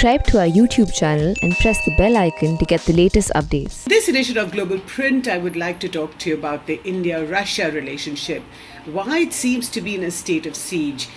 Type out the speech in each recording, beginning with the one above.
subscribe to our YouTube channel and press the bell icon to get the latest updates. In this edition of Global Print, I would like to talk to you about the India-Russia relationship, why it seems to be in a state of siege,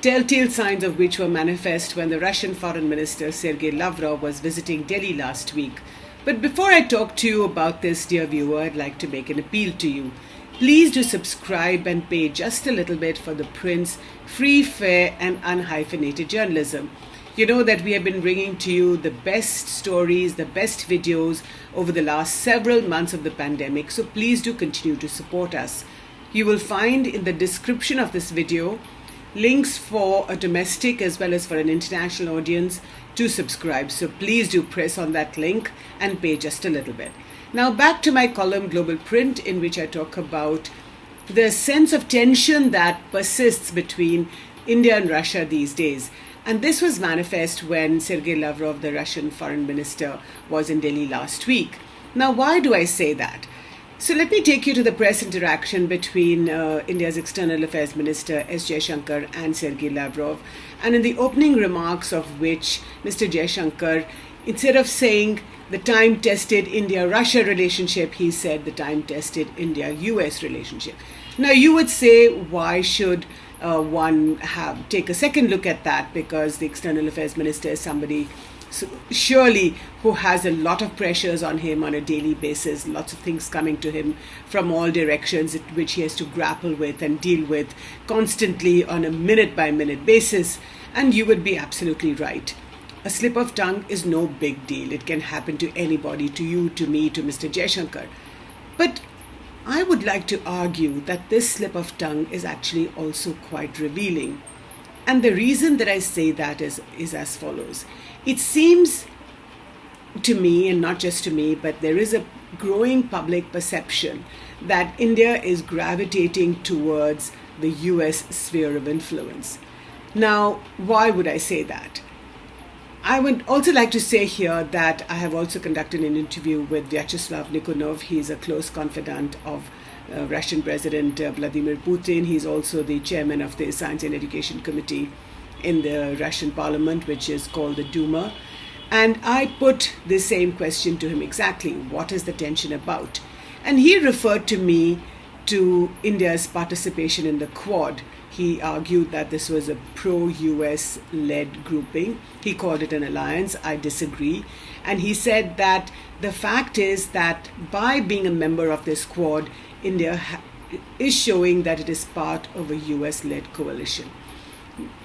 telltale signs of which were manifest when the Russian Foreign Minister Sergei Lavrov was visiting Delhi last week. But before I talk to you about this, dear viewer, I'd like to make an appeal to you. Please do subscribe and pay just a little bit for the Print's free, fair and unhyphenated journalism. You know that we have been bringing to you the best stories, the best videos over the last several months of the pandemic, so please do continue to support us. You will find in the description of this video links for a domestic as well as for an international audience to subscribe, so please do press on that link and pay just a little bit. Now back to my column Global Print, in which I talk about the sense of tension that persists between India and Russia these days. And this was manifest when Sergei Lavrov, the Russian foreign minister, was in Delhi last week. Now, why do I say that? So let me take you to the press interaction between India's External Affairs Minister S. Jaishankar and Sergei Lavrov. And in the opening remarks of which Mr. Jaishankar, instead of saying the time-tested India-Russia relationship, he said the time-tested India-US relationship. Now, you would say, why should one take a second look at that? Because the External Affairs Minister is somebody surely who has a lot of pressures on him on a daily basis, lots of things coming to him from all directions, which he has to grapple with and deal with constantly on a minute-by-minute basis. And you would be absolutely right. A slip of tongue is no big deal. It can happen to anybody, to you, to me, to Mr. Jaishankar. But I would like to argue that this slip of tongue is actually also quite revealing. And the reason that I say that is as follows. It seems to me, and not just to me, but there is a growing public perception that India is gravitating towards the US sphere of influence. Now, why would I say that? I would also like to say here that I have also conducted an interview with Vyacheslav Nikonov. He's a close confidant of Russian President Vladimir Putin. He's also the chairman of the Science and Education Committee in the Russian Parliament, which is called the Duma. And I put the same question to him exactly. What is the tension about? And he referred to me to India's participation in the Quad. He argued that this was a pro-US led grouping. He called it an alliance. I disagree. And he said that the fact is that by being a member of this Quad, India is showing that it is part of a US led coalition.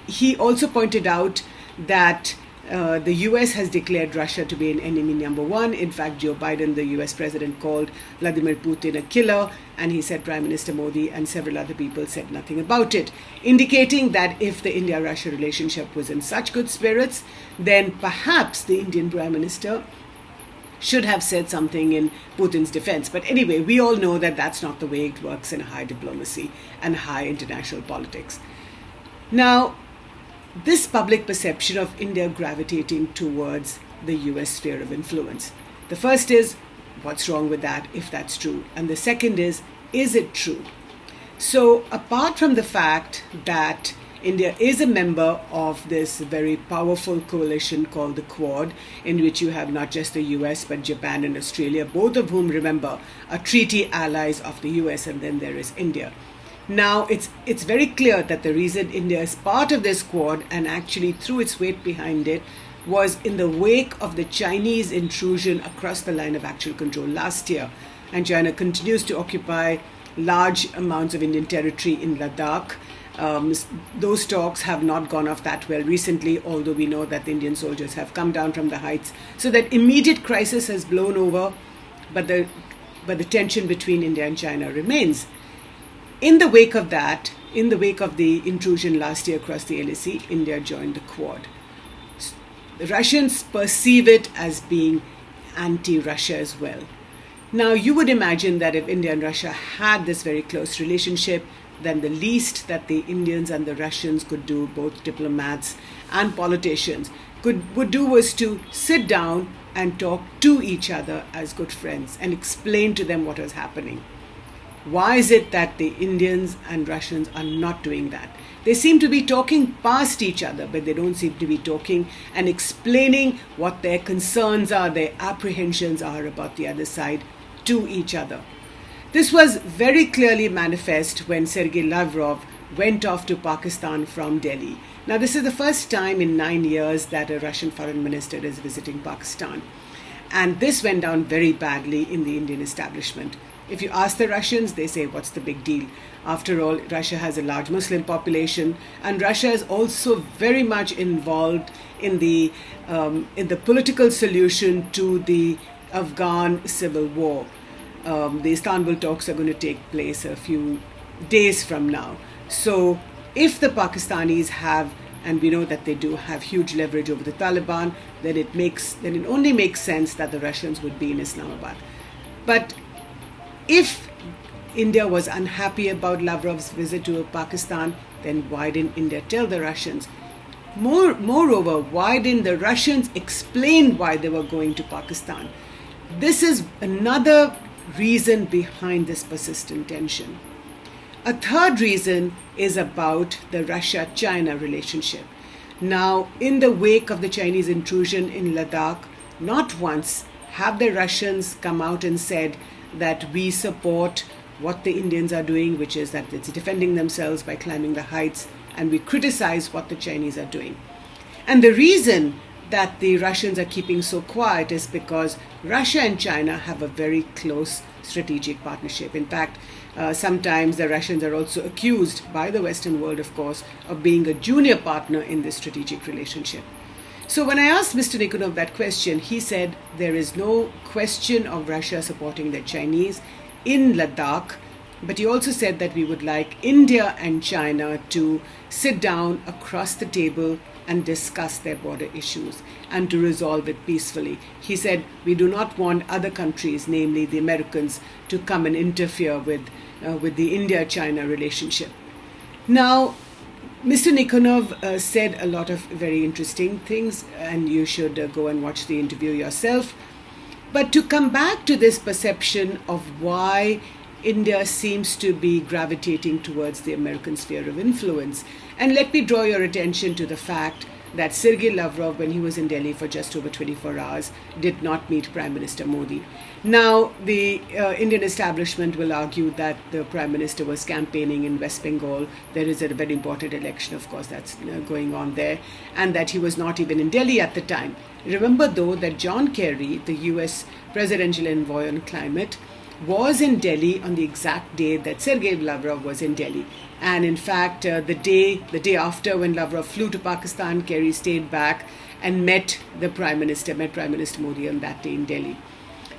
He also pointed out that the US has declared Russia to be an enemy number one. In fact, Joe Biden, the US president, called Vladimir Putin a killer, and he said Prime Minister Modi and several other people said nothing about it, indicating that if the India-Russia relationship was in such good spirits, then perhaps the Indian Prime Minister should have said something in Putin's defense. But anyway, we all know that that's not the way it works in high diplomacy and high international politics. Now, this public perception of India gravitating towards the US sphere of influence. The first is, what's wrong with that if that's true? And the second is it true? So apart from the fact that India is a member of this very powerful coalition called the Quad, in which you have not just the US but Japan and Australia, both of whom, remember, are treaty allies of the US, and then there is India. Now, it's very clear that the reason India is part of this Quad and actually threw its weight behind it was in the wake of the Chinese intrusion across the line of actual control last year. And China continues to occupy large amounts of Indian territory in Ladakh. Those talks have not gone off that well recently, although we know that the Indian soldiers have come down from the heights. So that immediate crisis has blown over, but the tension between India and China remains. In the wake of that, in the wake of the intrusion last year across the LAC, India joined the Quad. The Russians perceive it as being anti-Russia as well. Now, you would imagine that if India and Russia had this very close relationship, then the least that the Indians and the Russians could do, both diplomats and politicians, would do was to sit down and talk to each other as good friends and explain to them what was happening. Why is it that the Indians and Russians are not doing that? They seem to be talking past each other, but they don't seem to be talking and explaining what their concerns are, their apprehensions are about the other side to each other. This was very clearly manifest when Sergei Lavrov went off to Pakistan from Delhi. Now, this is the first time in 9 years that a Russian foreign minister is visiting Pakistan. And this went down very badly in the Indian establishment. If you ask the Russians, they say, what's the big deal? After all, Russia has a large Muslim population, and Russia is also very much involved in the political solution to the Afghan civil war. The Istanbul talks are going to take place a few days from now. So if the Pakistanis have, and we know that they do have huge leverage over the Taliban, then it only makes sense that the Russians would be in Islamabad. But if India was unhappy about Lavrov's visit to Pakistan, then why didn't India tell the Russians? Moreover, why didn't the Russians explain why they were going to Pakistan? This is another reason behind this persistent tension. A third reason is about the Russia-China relationship. Now, in the wake of the Chinese intrusion in Ladakh, not once have the Russians come out and said that we support what the Indians are doing, which is that it's defending themselves by climbing the heights, and we criticize what the Chinese are doing. And the reason that the Russians are keeping so quiet is because Russia and China have a very close strategic partnership. In fact, sometimes the Russians are also accused by the Western world, of course, of being a junior partner in this strategic relationship. So when I asked Mr. Nikonov that question, he said there is no question of Russia supporting the Chinese in Ladakh, but he also said that we would like India and China to sit down across the table and discuss their border issues and to resolve it peacefully. He said we do not want other countries, namely the Americans, to come and interfere with the India-China relationship. Now, Mr. Nikonov said a lot of very interesting things, and you should go and watch the interview yourself. But to come back to this perception of why India seems to be gravitating towards the American sphere of influence, and let me draw your attention to the fact that Sergei Lavrov, when he was in Delhi for just over 24 hours, did not meet Prime Minister Modi. Now, the Indian establishment will argue that the Prime Minister was campaigning in West Bengal. There is a very important election, of course, that's going on there, and that he was not even in Delhi at the time. Remember, though, that John Kerry, the US presidential envoy on climate, was in Delhi on the exact day that Sergei Lavrov was in Delhi. And in fact, the day after, when Lavrov flew to Pakistan, Kerry stayed back and met Prime Minister Modi on that day in Delhi.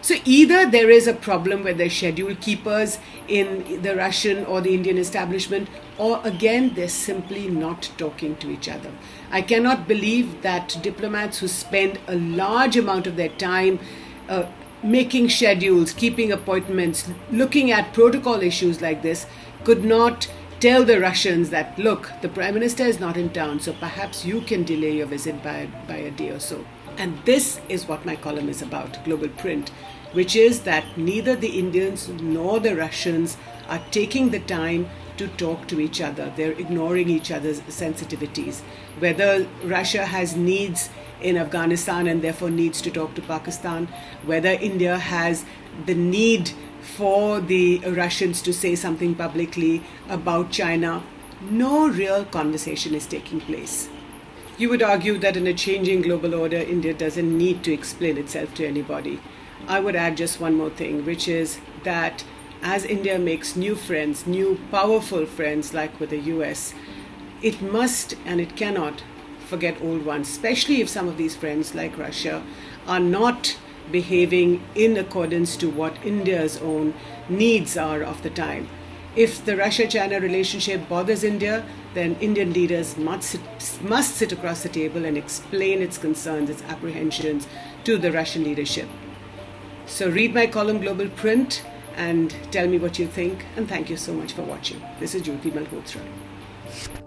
So either there is a problem with the schedule keepers in the Russian or the Indian establishment, or again, they're simply not talking to each other. I cannot believe that diplomats who spend a large amount of their time making schedules, keeping appointments, looking at protocol issues like this, could not tell the Russians that, look, the Prime Minister is not in town, so perhaps you can delay your visit by a day or so. And this is what my column is about, Global Print, which is that neither the Indians nor the Russians are taking the time to talk to each other. They're ignoring each other's sensitivities. Whether Russia has needs in Afghanistan and therefore needs to talk to Pakistan, whether India has the need for the Russians to say something publicly about China, no real conversation is taking place. You would argue that in a changing global order, India doesn't need to explain itself to anybody. I would add just one more thing, which is that as India makes new friends, new powerful friends like with the US, it must and it cannot forget old ones, especially if some of these friends like Russia are not behaving in accordance to what India's own needs are of the time. If the Russia-China relationship bothers India, then Indian leaders must sit across the table and explain its concerns, its apprehensions to the Russian leadership. So read my column Global Print and tell me what you think, and thank you so much for watching. This is Jyoti Malhotra.